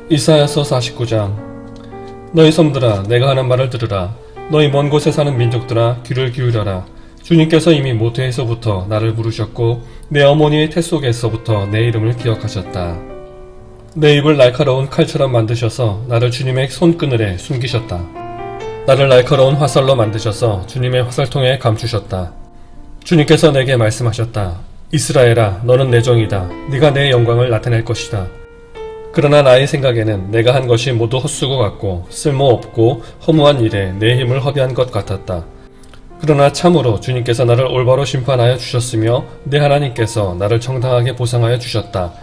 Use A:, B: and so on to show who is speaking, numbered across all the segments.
A: 이사야서 49장. 너희 섬들아, 내가 하는 말을 들으라. 너희 먼 곳에 사는 민족들아, 귀를 기울여라. 주님께서 이미 모태에서부터 나를 부르셨고 내 어머니의 태 속에서부터 내 이름을 기억하셨다. 내 입을 날카로운 칼처럼 만드셔서 나를 주님의 손그늘에 숨기셨다. 나를 날카로운 화살로 만드셔서 주님의 화살통에 감추셨다. 주님께서 내게 말씀하셨다. 이스라엘아, 너는 내 종이다. 네가 내 영광을 나타낼 것이다. 그러나 나의 생각에는 내가 한 것이 모두 헛수고 같고 쓸모없고 허무한 일에 내 힘을 허비한 것 같았다. 그러나 참으로 주님께서 나를 올바로 심판하여 주셨으며 내 하나님께서 나를 정당하게 보상하여 주셨다.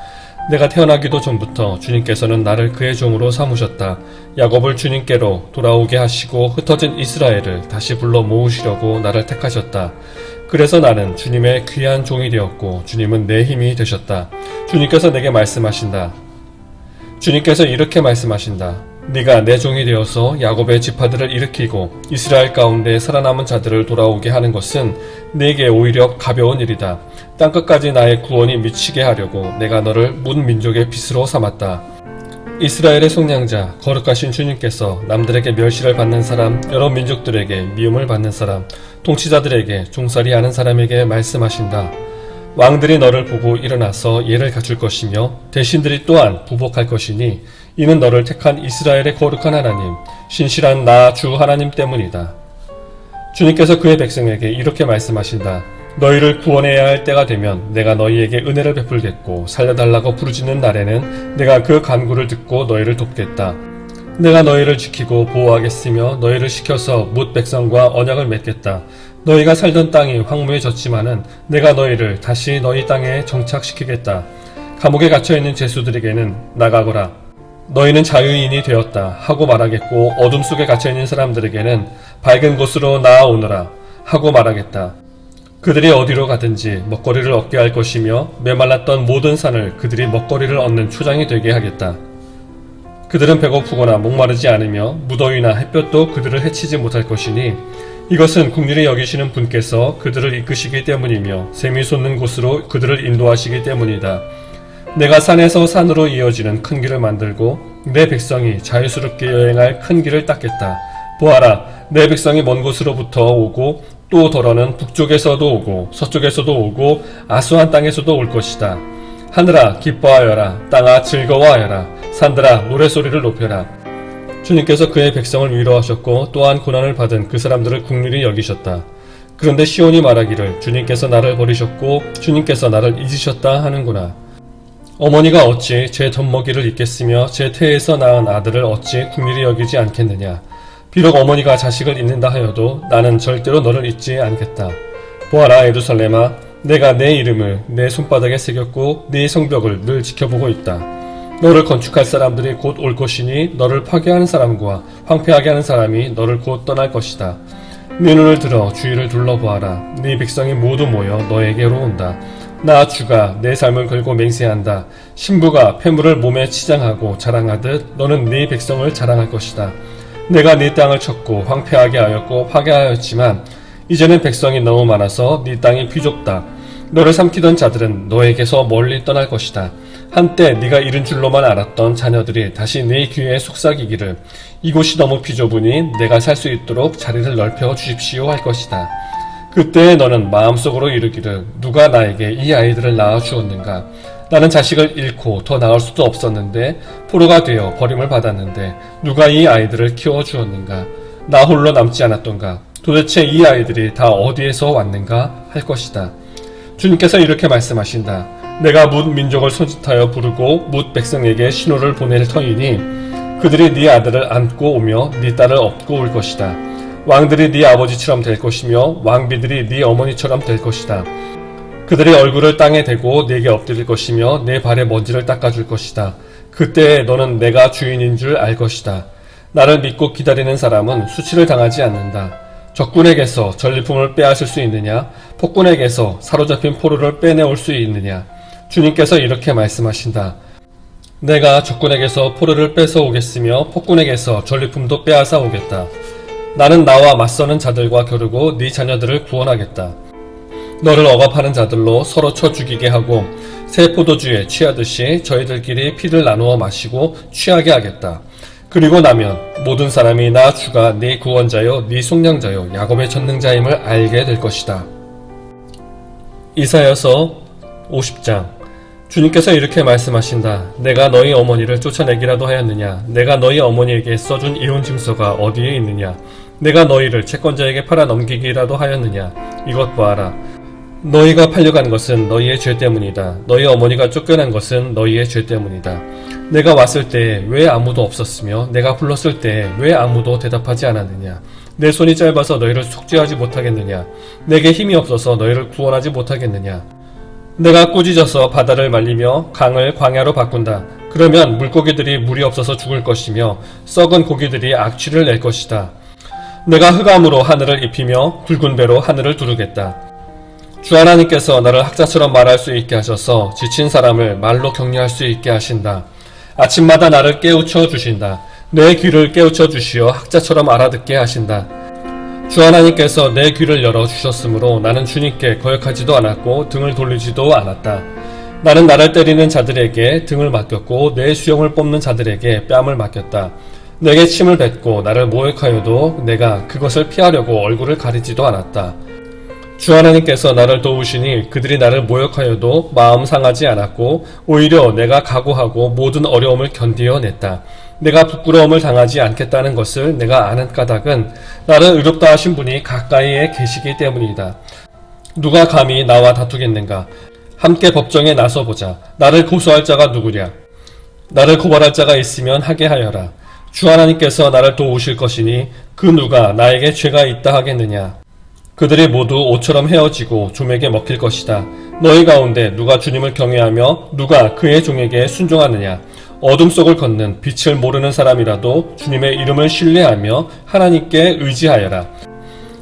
A: 내가 태어나기도 전부터 주님께서는 나를 그의 종으로 삼으셨다. 야곱을 주님께로 돌아오게 하시고 흩어진 이스라엘을 다시 불러 모으시려고 나를 택하셨다. 그래서 나는 주님의 귀한 종이 되었고 주님은 내 힘이 되셨다. 주님께서 내게 말씀하신다. 주님께서 이렇게 말씀하신다. 네가 내 종이 되어서 야곱의 지파들을 일으키고 이스라엘 가운데 살아남은 자들을 돌아오게 하는 것은 네게 오히려 가벼운 일이다. 땅끝까지 나의 구원이 미치게 하려고 내가 너를 문 민족의 빚으로 삼았다. 이스라엘의 속량자 거룩하신 주님께서 남들에게 멸시를 받는 사람, 여러 민족들에게 미움을 받는 사람, 통치자들에게 종살이하는 사람에게 말씀하신다. 왕들이 너를 보고 일어나서 예를 갖출 것이며 대신들이 또한 부복할 것이니 이는 너를 택한 이스라엘의 거룩한 하나님, 신실한 나 주 하나님 때문이다. 주님께서 그의 백성에게 이렇게 말씀하신다. 너희를 구원해야 할 때가 되면 내가 너희에게 은혜를 베풀겠고 살려달라고 부르짖는 날에는 내가 그 간구를 듣고 너희를 돕겠다. 내가 너희를 지키고 보호하겠으며 너희를 시켜서 뭇 백성과 언약을 맺겠다. 너희가 살던 땅이 황무해졌지만은 내가 너희를 다시 너희 땅에 정착시키겠다. 감옥에 갇혀있는 죄수들에게는 나가거라. 너희는 자유인이 되었다 하고 말하겠고 어둠 속에 갇혀있는 사람들에게는 밝은 곳으로 나아오너라 하고 말하겠다. 그들이 어디로 가든지 먹거리를 얻게 할 것이며 메말랐던 모든 산을 그들이 먹거리를 얻는 초장이 되게 하겠다. 그들은 배고프거나 목마르지 않으며 무더위나 햇볕도 그들을 해치지 못할 것이니 이것은 긍휼히 여기시는 분께서 그들을 이끄시기 때문이며 샘이 솟는 곳으로 그들을 인도하시기 때문이다. 내가 산에서 산으로 이어지는 큰 길을 만들고 내 백성이 자유스럽게 여행할 큰 길을 닦겠다. 보아라, 내 백성이 먼 곳으로부터 오고 또 더러는 북쪽에서도 오고 서쪽에서도 오고 아수한 땅에서도 올 것이다. 하늘아 기뻐하여라. 땅아 즐거워하여라. 산들아 노래소리를 높여라. 주님께서 그의 백성을 위로하셨고 또한 고난을 받은 그 사람들을 긍휼히 여기셨다. 그런데 시온이 말하기를 주님께서 나를 버리셨고 주님께서 나를 잊으셨다 하는구나. 어머니가 어찌 제 젖먹이를 잊겠으며 제 태에서 낳은 아들을 어찌 긍휼히 여기지 않겠느냐. 비록 어머니가 자식을 잊는다 하여도 나는 절대로 너를 잊지 않겠다. 보아라 예루살렘아, 내가 내 이름을 내 손바닥에 새겼고 네 성벽을 늘 지켜보고 있다. 너를 건축할 사람들이 곧 올 것이니 너를 파괴하는 사람과 황폐하게 하는 사람이 너를 곧 떠날 것이다. 네 눈을 들어 주위를 둘러보아라. 네 백성이 모두 모여 너에게로 온다. 나 주가 내 삶을 걸고 맹세한다. 신부가 폐물을 몸에 치장하고 자랑하듯 너는 네 백성을 자랑할 것이다. 내가 네 땅을 쳤고 황폐하게 하였고 파괴하였지만 이제는 백성이 너무 많아서 네 땅이 비좁다. 너를 삼키던 자들은 너에게서 멀리 떠날 것이다. 한때 네가 잃은 줄로만 알았던 자녀들이 다시 네 귀에 속삭이기를 이곳이 너무 비좁으니 내가 살 수 있도록 자리를 넓혀 주십시오 할 것이다. 그때 너는 마음속으로 이르기를 누가 나에게 이 아이들을 낳아 주었는가. 나는 자식을 잃고 더 낳을 수도 없었는데 포로가 되어 버림을 받았는데 누가 이 아이들을 키워 주었는가. 나 홀로 남지 않았던가. 도대체 이 아이들이 다 어디에서 왔는가 할 것이다. 주님께서 이렇게 말씀하신다. 내가 뭇 민족을 손짓하여 부르고 뭇 백성에게 신호를 보낼 터이니 그들이 네 아들을 안고 오며 네 딸을 업고 올 것이다. 왕들이 네 아버지처럼 될 것이며 왕비들이 네 어머니처럼 될 것이다. 그들이 얼굴을 땅에 대고 네게 엎드릴 것이며 내 발에 먼지를 닦아줄 것이다. 그때 너는 내가 주인인 줄 알 것이다. 나를 믿고 기다리는 사람은 수치를 당하지 않는다. 적군에게서 전리품을 빼앗을 수 있느냐? 폭군에게서 사로잡힌 포로를 빼내올 수 있느냐? 주님께서 이렇게 말씀하신다. 내가 적군에게서 포로를 뺏어 오겠으며 폭군에게서 전리품도 빼앗아 오겠다. 나는 나와 맞서는 자들과 겨루고 네 자녀들을 구원하겠다. 너를 억압하는 자들로 서로 쳐 죽이게 하고 새 포도주에 취하듯이 저희들끼리 피를 나누어 마시고 취하게 하겠다. 그리고 나면 모든 사람이 나 주가 네 구원자요 네 속량자요 야곱의 전능자임을 알게 될 것이다. 이사야서 50장. 주님께서 이렇게 말씀하신다. 내가 너희 어머니를 쫓아내기라도 하였느냐? 내가 너희 어머니에게 써준 이혼 증서가 어디에 있느냐? 내가 너희를 채권자에게 팔아 넘기기라도 하였느냐? 이것 보아라. 너희가 팔려간 것은 너희의 죄 때문이다. 너희 어머니가 쫓겨난 것은 너희의 죄 때문이다. 내가 왔을 때 왜 아무도 없었으며 내가 불렀을 때 왜 아무도 대답하지 않았느냐? 내 손이 짧아서 너희를 속죄하지 못하겠느냐? 내게 힘이 없어서 너희를 구원하지 못하겠느냐? 내가 꾸짖어서 바다를 말리며 강을 광야로 바꾼다. 그러면 물고기들이 물이 없어서 죽을 것이며 썩은 고기들이 악취를 낼 것이다. 내가 흑암으로 하늘을 입히며 굵은 배로 하늘을 두르겠다. 주 하나님께서 나를 학자처럼 말할 수 있게 하셔서 지친 사람을 말로 격려할 수 있게 하신다. 아침마다 나를 깨우쳐 주신다. 내 귀를 깨우쳐 주시어 학자처럼 알아듣게 하신다. 주 하나님께서 내 귀를 열어 주셨으므로 나는 주님께 거역하지도 않았고 등을 돌리지도 않았다. 나는 나를 때리는 자들에게 등을 맡겼고 내 수염을 뽑는 자들에게 뺨을 맡겼다. 내게 침을 뱉고 나를 모욕하여도 내가 그것을 피하려고 얼굴을 가리지도 않았다. 주 하나님께서 나를 도우시니 그들이 나를 모욕하여도 마음 상하지 않았고 오히려 내가 각오하고 모든 어려움을 견디어냈다. 내가 부끄러움을 당하지 않겠다는 것을 내가 아는 까닭은 나를 의롭다 하신 분이 가까이에 계시기 때문이다. 누가 감히 나와 다투겠는가? 함께 법정에 나서보자. 나를 고소할 자가 누구랴? 나를 고발할 자가 있으면 하게 하여라. 주 하나님께서 나를 도우실 것이니 그 누가 나에게 죄가 있다 하겠느냐? 그들이 모두 옷처럼 헤어지고 좀에게 먹힐 것이다. 너희 가운데 누가 주님을 경외하며 누가 그의 종에게 순종하느냐? 어둠 속을 걷는 빛을 모르는 사람이라도 주님의 이름을 신뢰하며 하나님께 의지하여라.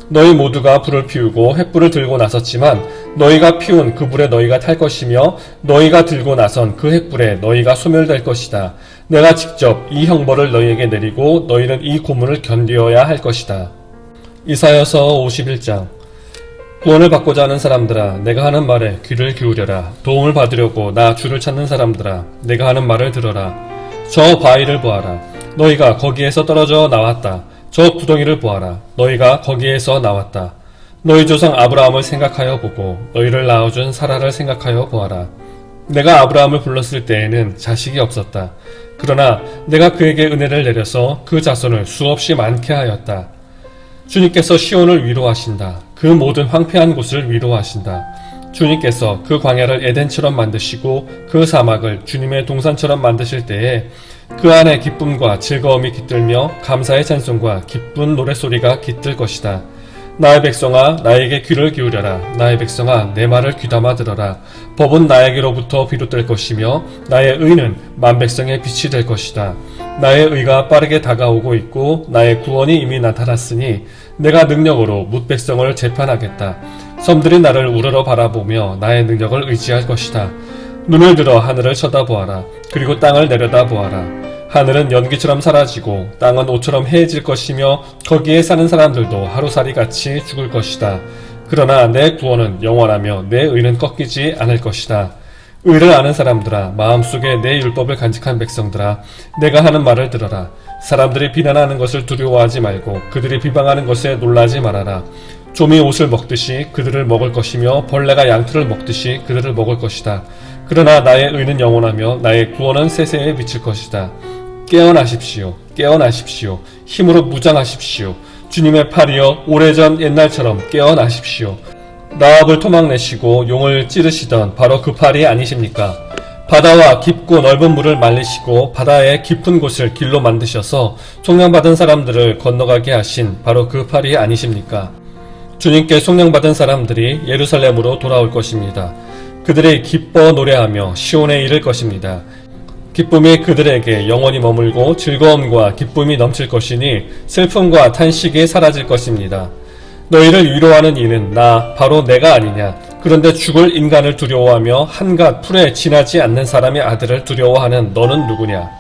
A: 너희 모두가 불을 피우고 횃불을 들고 나섰지만 너희가 피운 그 불에 너희가 탈 것이며 너희가 들고 나선 그 횃불에 너희가 소멸될 것이다. 내가 직접 이 형벌을 너희에게 내리고 너희는 이 고문을 견디어야 할 것이다. 이사야서 51장. 구원을 받고자 하는 사람들아, 내가 하는 말에 귀를 기울여라. 도움을 받으려고 나 주를 찾는 사람들아, 내가 하는 말을 들어라. 저 바위를 보아라. 너희가 거기에서 떨어져 나왔다. 저 구덩이를 보아라. 너희가 거기에서 나왔다. 너희 조상 아브라함을 생각하여 보고 너희를 낳아준 사라를 생각하여 보아라. 내가 아브라함을 불렀을 때에는 자식이 없었다. 그러나 내가 그에게 은혜를 내려서 그 자손을 수없이 많게 하였다. 주님께서 시온을 위로하신다. 그 모든 황폐한 곳을 위로하신다. 주님께서 그 광야를 에덴처럼 만드시고 그 사막을 주님의 동산처럼 만드실 때에 그 안에 기쁨과 즐거움이 깃들며 감사의 찬송과 기쁜 노랫소리가 깃들 것이다. 나의 백성아, 나에게 귀를 기울여라. 나의 백성아, 내 말을 귀담아 들어라. 법은 나에게로부터 비롯될 것이며 나의 의는 만백성의 빛이 될 것이다. 나의 의가 빠르게 다가오고 있고 나의 구원이 이미 나타났으니 내가 능력으로 뭇 백성을 재판하겠다. 섬들이 나를 우러러 바라보며 나의 능력을 의지할 것이다. 눈을 들어 하늘을 쳐다보아라. 그리고 땅을 내려다보아라. 하늘은 연기처럼 사라지고 땅은 옷처럼 해해질 것이며 거기에 사는 사람들도 하루살이같이 죽을 것이다. 그러나 내 구원은 영원하며 내 의는 꺾이지 않을 것이다. 의를 아는 사람들아, 마음속에 내 율법을 간직한 백성들아, 내가 하는 말을 들어라. 사람들이 비난하는 것을 두려워하지 말고 그들이 비방하는 것에 놀라지 말아라. 좀이 옷을 먹듯이 그들을 먹을 것이며 벌레가 양털을 먹듯이 그들을 먹을 것이다. 그러나 나의 의는 영원하며 나의 구원은 세세에 미칠 것이다. 깨어나십시오. 깨어나십시오. 힘으로 무장하십시오. 주님의 팔이여, 오래전 옛날처럼 깨어나십시오. 라합을 토막내시고 용을 찌르시던 바로 그 팔이 아니십니까? 바다와 깊고 넓은 물을 말리시고 바다의 깊은 곳을 길로 만드셔서 속량받은 사람들을 건너가게 하신 바로 그 팔이 아니십니까? 주님께 속량받은 사람들이 예루살렘으로 돌아올 것입니다. 그들이 기뻐 노래하며 시온에 이를 것입니다. 기쁨이 그들에게 영원히 머물고 즐거움과 기쁨이 넘칠 것이니 슬픔과 탄식이 사라질 것입니다. 너희를 위로하는 이는 나 바로 내가 아니냐? 그런데 죽을 인간을 두려워하며 한갓 풀에 지나지 않는 사람의 아들을 두려워하는 너는 누구냐?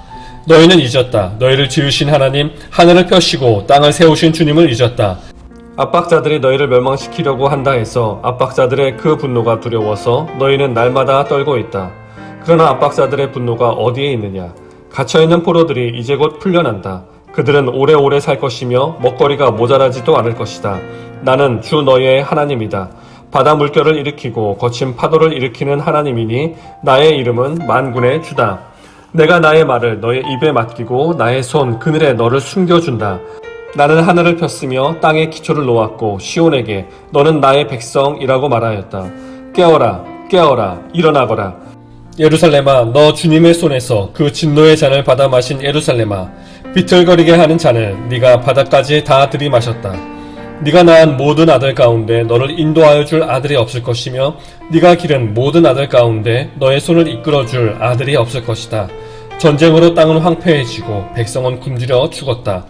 A: 너희는 잊었다. 너희를 지으신 하나님, 하늘을 펴시고 땅을 세우신 주님을 잊었다. 압박자들이 너희를 멸망시키려고 한다 해서 압박자들의 그 분노가 두려워서 너희는 날마다 떨고 있다. 그러나 압박자들의 분노가 어디에 있느냐? 갇혀있는 포로들이 이제 곧 풀려난다. 그들은 오래오래 살 것이며 먹거리가 모자라지도 않을 것이다. 나는 주 너희의 하나님이다. 바다 물결을 일으키고 거친 파도를 일으키는 하나님이니 나의 이름은 만군의 주다. 내가 나의 말을 너의 입에 맡기고 나의 손 그늘에 너를 숨겨준다. 나는 하늘을 폈으며 땅에 기초를 놓았고 시온에게 너는 나의 백성이라고 말하였다. 깨어라, 깨어라, 일어나거라. 예루살렘아, 너 주님의 손에서 그 진노의 잔을 받아 마신 예루살렘아, 비틀거리게 하는 잔을 네가 바닥까지 다 들이마셨다. 네가 낳은 모든 아들 가운데 너를 인도하여 줄 아들이 없을 것이며 네가 기른 모든 아들 가운데 너의 손을 이끌어 줄 아들이 없을 것이다. 전쟁으로 땅은 황폐해지고 백성은 굶주려 죽었다.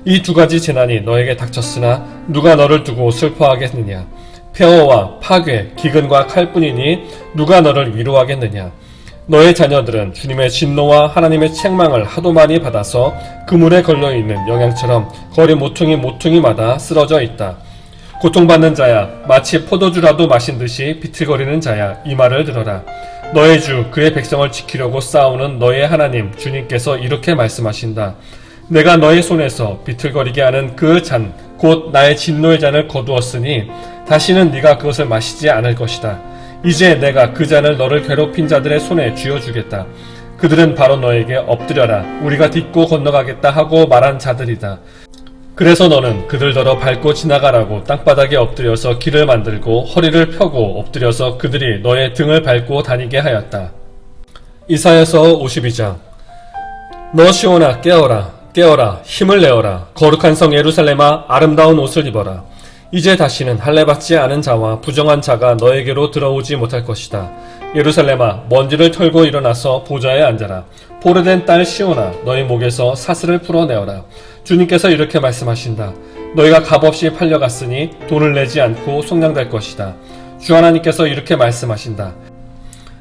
A: 이 두 가지 재난이 너에게 닥쳤으나 누가 너를 두고 슬퍼하겠느냐? 폐허와 파괴, 기근과 칼뿐이니 누가 너를 위로하겠느냐? 너의 자녀들은 주님의 진노와 하나님의 책망을 하도 많이 받아서 그물에 걸려있는 영양처럼 거리 모퉁이마다 쓰러져 있다. 고통받는 자야, 마치 포도주라도 마신 듯이 비틀거리는 자야, 이 말을 들어라. 너의 주, 그의 백성을 지키려고 싸우는 너의 하나님 주님께서 이렇게 말씀하신다. 내가 너의 손에서 비틀거리게 하는 그 잔, 곧 나의 진노의 잔을 거두었으니 다시는 네가 그것을 마시지 않을 것이다. 이제 내가 그 잔을 너를 괴롭힌 자들의 손에 쥐어주겠다. 그들은 바로 너에게 엎드려라, 우리가 딛고 건너가겠다 하고 말한 자들이다. 그래서 너는 그들더러 밟고 지나가라고 땅바닥에 엎드려서 길을 만들고 허리를 펴고 엎드려서 그들이 너의 등을 밟고 다니게 하였다. 이사야서 52장. 너 시온아, 깨어라, 깨어라, 힘을 내어라. 거룩한 성 예루살렘아, 아름다운 옷을 입어라. 이제 다시는 할례받지 않은 자와 부정한 자가 너에게로 들어오지 못할 것이다. 예루살렘아, 먼지를 털고 일어나서 보좌에 앉아라. 포로된 딸 시온아, 너희 목에서 사슬을 풀어내어라. 주님께서 이렇게 말씀하신다. 너희가 값없이 팔려갔으니 돈을 내지 않고 속량될 것이다. 주 하나님께서 이렇게 말씀하신다.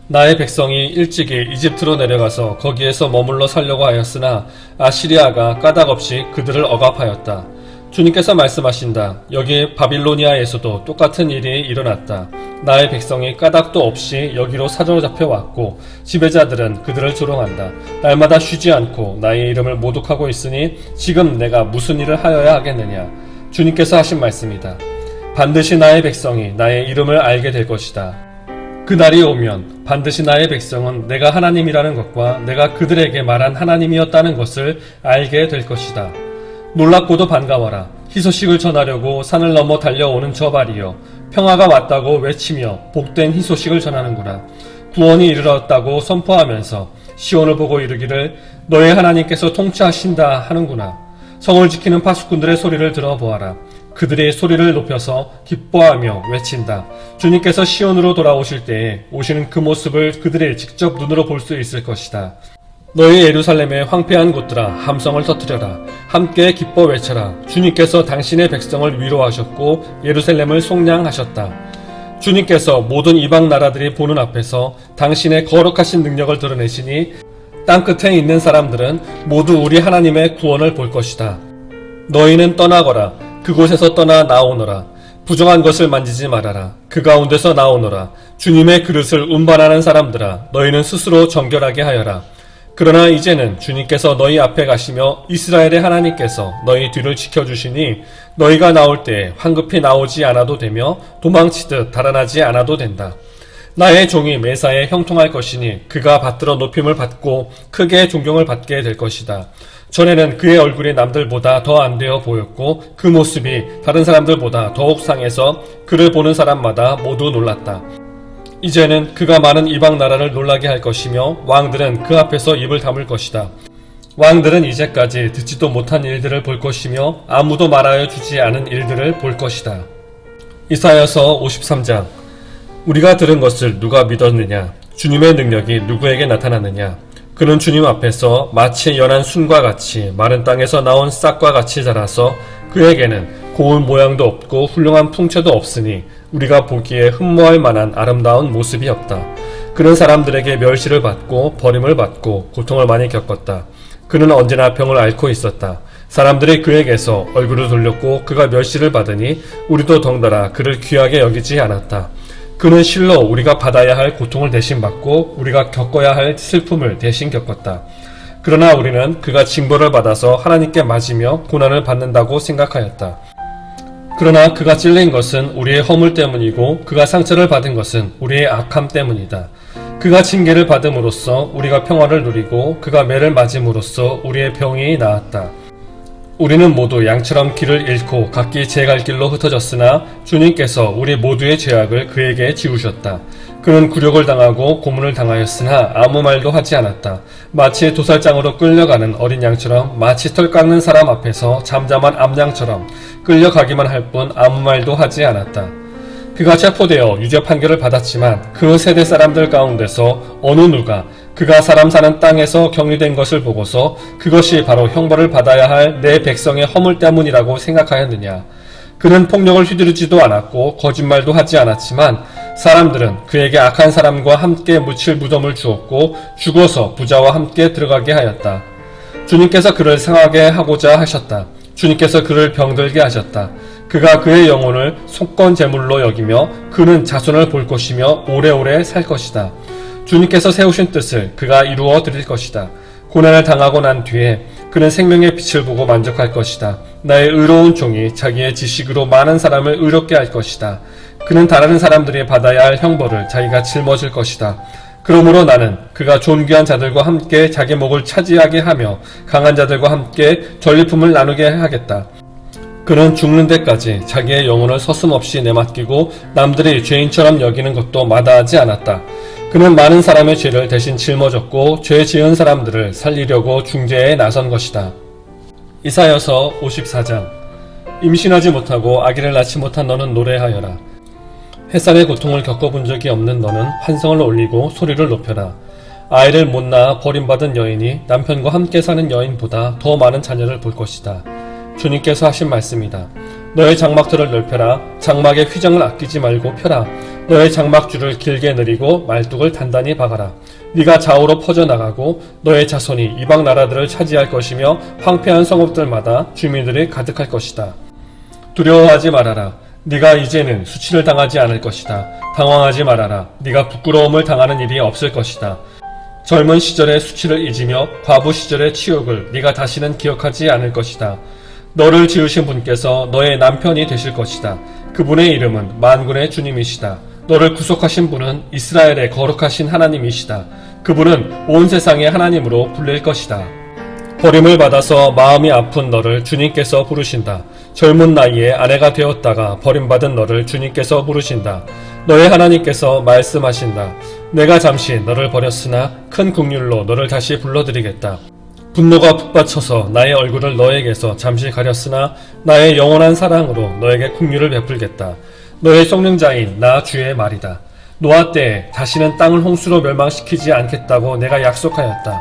A: 나의 백성이 일찍이 이집트로 내려가서 거기에서 머물러 살려고 하였으나 아시리아가 까닭없이 그들을 억압하였다. 주님께서 말씀하신다. 여기 바빌로니아에서도 똑같은 일이 일어났다. 나의 백성이 까닭도 없이 여기로 사로잡혀 왔고 지배자들은 그들을 조롱한다. 날마다 쉬지 않고 나의 이름을 모독하고 있으니 지금 내가 무슨 일을 하여야 하겠느냐. 주님께서 하신 말씀이다. 반드시 나의 백성이 나의 이름을 알게 될 것이다. 그날이 오면 반드시 나의 백성은 내가 하나님이라는 것과 내가 그들에게 말한 하나님이었다는 것을 알게 될 것이다. 놀랍고도 반가워라. 희소식을 전하려고 산을 넘어 달려오는 저 발이여, 평화가 왔다고 외치며 복된 희소식을 전하는구나. 구원이 이르렀다고 선포하면서 시온을 보고 이르기를 너의 하나님께서 통치하신다 하는구나. 성을 지키는 파수꾼들의 소리를 들어보아라. 그들의 소리를 높여서 기뻐하며 외친다. 주님께서 시온으로 돌아오실 때에 오시는 그 모습을 그들이 직접 눈으로 볼 수 있을 것이다. 너희 예루살렘의 황폐한 곳들아, 함성을 터뜨려라. 함께 기뻐 외쳐라. 주님께서 당신의 백성을 위로하셨고 예루살렘을 속량하셨다. 주님께서 모든 이방 나라들이 보는 앞에서 당신의 거룩하신 능력을 드러내시니 땅끝에 있는 사람들은 모두 우리 하나님의 구원을 볼 것이다. 너희는 떠나거라. 그곳에서 떠나 나오너라. 부정한 것을 만지지 말아라. 그 가운데서 나오너라. 주님의 그릇을 운반하는 사람들아, 너희는 스스로 정결하게 하여라. 그러나 이제는 주님께서 너희 앞에 가시며 이스라엘의 하나님께서 너희 뒤를 지켜주시니 너희가 나올 때에 황급히 나오지 않아도 되며 도망치듯 달아나지 않아도 된다. 나의 종이 매사에 형통할 것이니 그가 받들어 높임을 받고 크게 존경을 받게 될 것이다. 전에는 그의 얼굴이 남들보다 더 안 되어 보였고 그 모습이 다른 사람들보다 더욱 상해서 그를 보는 사람마다 모두 놀랐다. 이제는 그가 많은 이방 나라를 놀라게 할 것이며 왕들은 그 앞에서 입을 다물 것이다. 왕들은 이제까지 듣지도 못한 일들을 볼 것이며 아무도 말하여 주지 않은 일들을 볼 것이다. 이사야서 53장. 우리가 들은 것을 누가 믿었느냐? 주님의 능력이 누구에게 나타났느냐? 그는 주님 앞에서 마치 연한 순과 같이 마른 땅에서 나온 싹과 같이 자라서 그에게는 고운 모양도 없고 훌륭한 풍채도 없으니 우리가 보기에 흠모할 만한 아름다운 모습이 없다. 그는 사람들에게 멸시를 받고 버림을 받고 고통을 많이 겪었다. 그는 언제나 병을 앓고 있었다. 사람들이 그에게서 얼굴을 돌렸고 그가 멸시를 받으니 우리도 덩달아 그를 귀하게 여기지 않았다. 그는 실로 우리가 받아야 할 고통을 대신 받고 우리가 겪어야 할 슬픔을 대신 겪었다. 그러나 우리는 그가 징벌을 받아서 하나님께 맞으며 고난을 받는다고 생각하였다. 그러나 그가 찔린 것은 우리의 허물 때문이고 그가 상처를 받은 것은 우리의 악함 때문이다. 그가 징계를 받음으로써 우리가 평화를 누리고 그가 매를 맞음으로써 우리의 병이 나았다. 우리는 모두 양처럼 길을 잃고 각기 제 갈 길로 흩어졌으나 주님께서 우리 모두의 죄악을 그에게 지우셨다. 그는 굴욕을 당하고 고문을 당하였으나 아무 말도 하지 않았다. 마치 도살장으로 끌려가는 어린 양처럼, 마치 털 깎는 사람 앞에서 잠잠한 암양처럼 끌려가기만 할 뿐 아무 말도 하지 않았다. 그가 체포되어 유죄 판결을 받았지만 그 세대 사람들 가운데서 어느 누가 그가 사람 사는 땅에서 격리된 것을 보고서 그것이 바로 형벌을 받아야 할 내 백성의 허물 때문이라고 생각하였느냐. 그는 폭력을 휘두르지도 않았고 거짓말도 하지 않았지만 사람들은 그에게 악한 사람과 함께 묻힐 무덤을 주었고 죽어서 부자와 함께 들어가게 하였다. 주님께서 그를 상하게 하고자 하셨다. 주님께서 그를 병들게 하셨다. 그가 그의 영혼을 속건 제물로 여기며 그는 자손을 볼 것이며 오래오래 살 것이다. 주님께서 세우신 뜻을 그가 이루어 드릴 것이다. 고난을 당하고 난 뒤에 그는 생명의 빛을 보고 만족할 것이다. 나의 의로운 종이 자기의 지식으로 많은 사람을 의롭게 할 것이다. 그는 다른 사람들이 받아야 할 형벌을 자기가 짊어질 것이다. 그러므로 나는 그가 존귀한 자들과 함께 자기 목을 차지하게 하며 강한 자들과 함께 전리품을 나누게 하겠다. 그는 죽는 데까지 자기의 영혼을 서슴없이 내맡기고 남들이 죄인처럼 여기는 것도 마다하지 않았다. 그는 많은 사람의 죄를 대신 짊어졌고 죄 지은 사람들을 살리려고 중재에 나선 것이다. 이사야서 54장. 임신하지 못하고 아기를 낳지 못한 너는 노래하여라. 햇살의 고통을 겪어본 적이 없는 너는 환성을 올리고 소리를 높여라. 아이를 못 낳아 버림받은 여인이 남편과 함께 사는 여인보다 더 많은 자녀를 볼 것이다. 주님께서 하신 말씀이다. 너의 장막들을 넓혀라. 장막의 휘장을 아끼지 말고 펴라. 너의 장막줄을 길게 늘이고 말뚝을 단단히 박아라. 네가 좌우로 퍼져나가고 너의 자손이 이방 나라들을 차지할 것이며 황폐한 성읍들마다 주민들이 가득할 것이다. 두려워하지 말아라. 네가 이제는 수치를 당하지 않을 것이다. 당황하지 말아라. 네가 부끄러움을 당하는 일이 없을 것이다. 젊은 시절의 수치를 잊으며 과부 시절의 치욕을 네가 다시는 기억하지 않을 것이다. 너를 지으신 분께서 너의 남편이 되실 것이다. 그분의 이름은 만군의 주님이시다. 너를 구속하신 분은 이스라엘의 거룩하신 하나님이시다. 그분은 온 세상의 하나님으로 불릴 것이다. 버림을 받아서 마음이 아픈 너를 주님께서 부르신다. 젊은 나이에 아내가 되었다가 버림받은 너를 주님께서 부르신다. 너의 하나님께서 말씀하신다. 내가 잠시 너를 버렸으나 큰 긍휼로 너를 다시 불러드리겠다. 분노가 북받쳐서 나의 얼굴을 너에게서 잠시 가렸으나 나의 영원한 사랑으로 너에게 긍휼을 베풀겠다. 너의 속량자인 나 주의 말이다. 노아 때에 다시는 땅을 홍수로 멸망시키지 않겠다고 내가 약속하였다.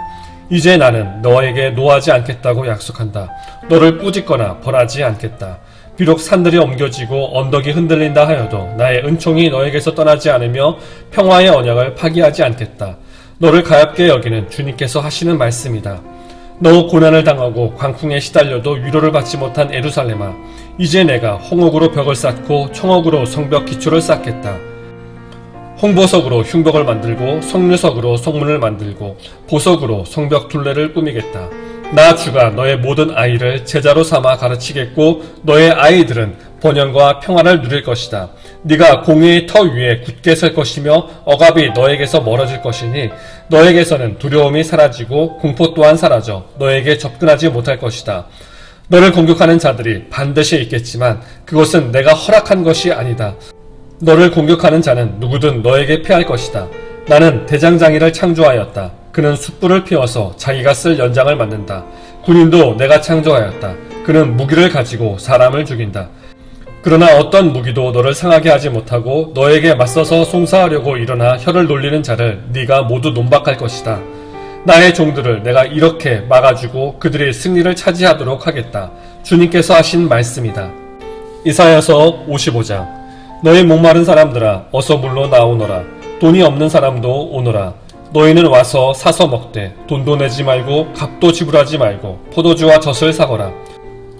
A: 이제 나는 너에게 노하지 않겠다고 약속한다. 너를 꾸짖거나 벌하지 않겠다. 비록 산들이 옮겨지고 언덕이 흔들린다 하여도 나의 은총이 너에게서 떠나지 않으며 평화의 언약을 파기하지 않겠다. 너를 가엾게 여기는 주님께서 하시는 말씀이다. 너 고난을 당하고 광풍에 시달려도 위로를 받지 못한 예루살렘아, 이제 내가 홍옥으로 벽을 쌓고 청옥으로 성벽 기초를 쌓겠다. 홍보석으로 흉벽을 만들고 석류석으로 성문을 만들고 보석으로 성벽 둘레를 꾸미겠다. 나 주가 너의 모든 아이를 제자로 삼아 가르치겠고 너의 아이들은 번영과 평화를 누릴 것이다. 네가 공의의 터 위에 굳게 설 것이며 억압이 너에게서 멀어질 것이니 너에게서는 두려움이 사라지고 공포 또한 사라져 너에게 접근하지 못할 것이다. 너를 공격하는 자들이 반드시 있겠지만 그것은 내가 허락한 것이 아니다. 너를 공격하는 자는 누구든 너에게 패할 것이다. 나는 대장장이를 창조하였다. 그는 숯불을 피워서 자기가 쓸 연장을 만든다. 군인도 내가 창조하였다. 그는 무기를 가지고 사람을 죽인다. 그러나 어떤 무기도 너를 상하게 하지 못하고 너에게 맞서서 송사하려고 일어나 혀를 놀리는 자를 네가 모두 논박할 것이다. 나의 종들을 내가 이렇게 막아주고 그들이 승리를 차지하도록 하겠다. 주님께서 하신 말씀이다. 이사야서 55장. 너희 목마른 사람들아 어서 물러 나오너라. 돈이 없는 사람도 오너라. 너희는 와서 사서 먹되 돈도 내지 말고 값도 지불하지 말고 포도주와 젖을 사거라.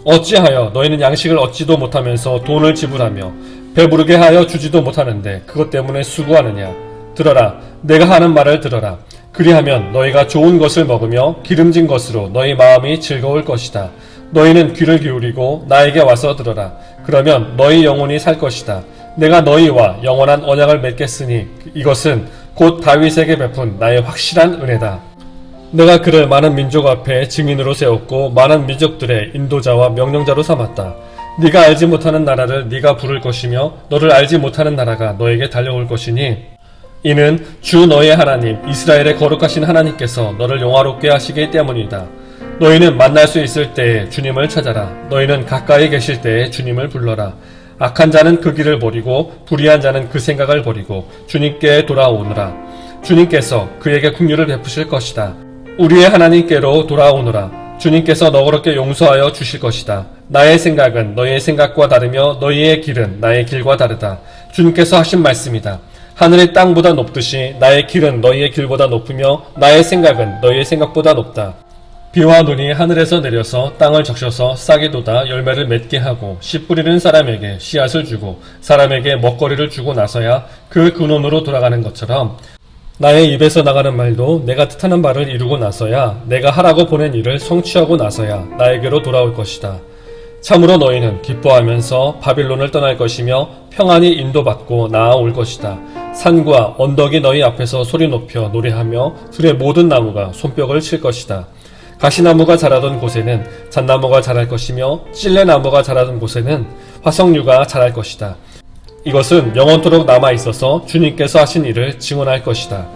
A: 어찌하여 너희는 양식을 얻지도 못하면서 돈을 지불하며 배부르게 하여 주지도 못하는데 그것 때문에 수고하느냐? 들어라, 내가 하는 말을 들어라. 그리하면 너희가 좋은 것을 먹으며 기름진 것으로 너희 마음이 즐거울 것이다. 너희는 귀를 기울이고 나에게 와서 들어라. 그러면 너희 영혼이 살 것이다. 내가 너희와 영원한 언약을 맺겠으니 이것은 곧 다윗에게 베푼 나의 확실한 은혜다. 내가 그를 많은 민족 앞에 증인으로 세웠고 많은 민족들의 인도자와 명령자로 삼았다. 네가 알지 못하는 나라를 네가 부를 것이며 너를 알지 못하는 나라가 너에게 달려올 것이니 이는 주 너의 하나님 이스라엘의 거룩하신 하나님께서 너를 영화롭게 하시기 때문이다. 너희는 만날 수 있을 때에 주님을 찾아라. 너희는 가까이 계실 때에 주님을 불러라. 악한 자는 그 길을 버리고 불의한 자는 그 생각을 버리고 주님께 돌아오느라. 주님께서 그에게 긍휼을 베푸실 것이다. 우리의 하나님께로 돌아오느라. 주님께서 너그럽게 용서하여 주실 것이다. 나의 생각은 너희의 생각과 다르며 너희의 길은 나의 길과 다르다. 주님께서 하신 말씀이다. 하늘의 땅보다 높듯이 나의 길은 너희의 길보다 높으며 나의 생각은 너희의 생각보다 높다. 비와 눈이 하늘에서 내려서 땅을 적셔서 싹이 돋아 열매를 맺게 하고 씨 뿌리는 사람에게 씨앗을 주고 사람에게 먹거리를 주고 나서야 그 근원으로 돌아가는 것처럼 나의 입에서 나가는 말도 내가 뜻하는 바를 이루고 나서야 내가 하라고 보낸 일을 성취하고 나서야 나에게로 돌아올 것이다. 참으로 너희는 기뻐하면서 바빌론을 떠날 것이며 평안히 인도받고 나아올 것이다. 산과 언덕이 너희 앞에서 소리 높여 노래하며 들의 모든 나무가 손뼉을 칠 것이다. 가시나무가 자라던 곳에는 잣나무가 자랄 것이며 찔레나무가 자라던 곳에는 화석류가 자랄 것이다. 이것은 영원토록 남아있어서 주님께서 하신 일을 증언할 것이다.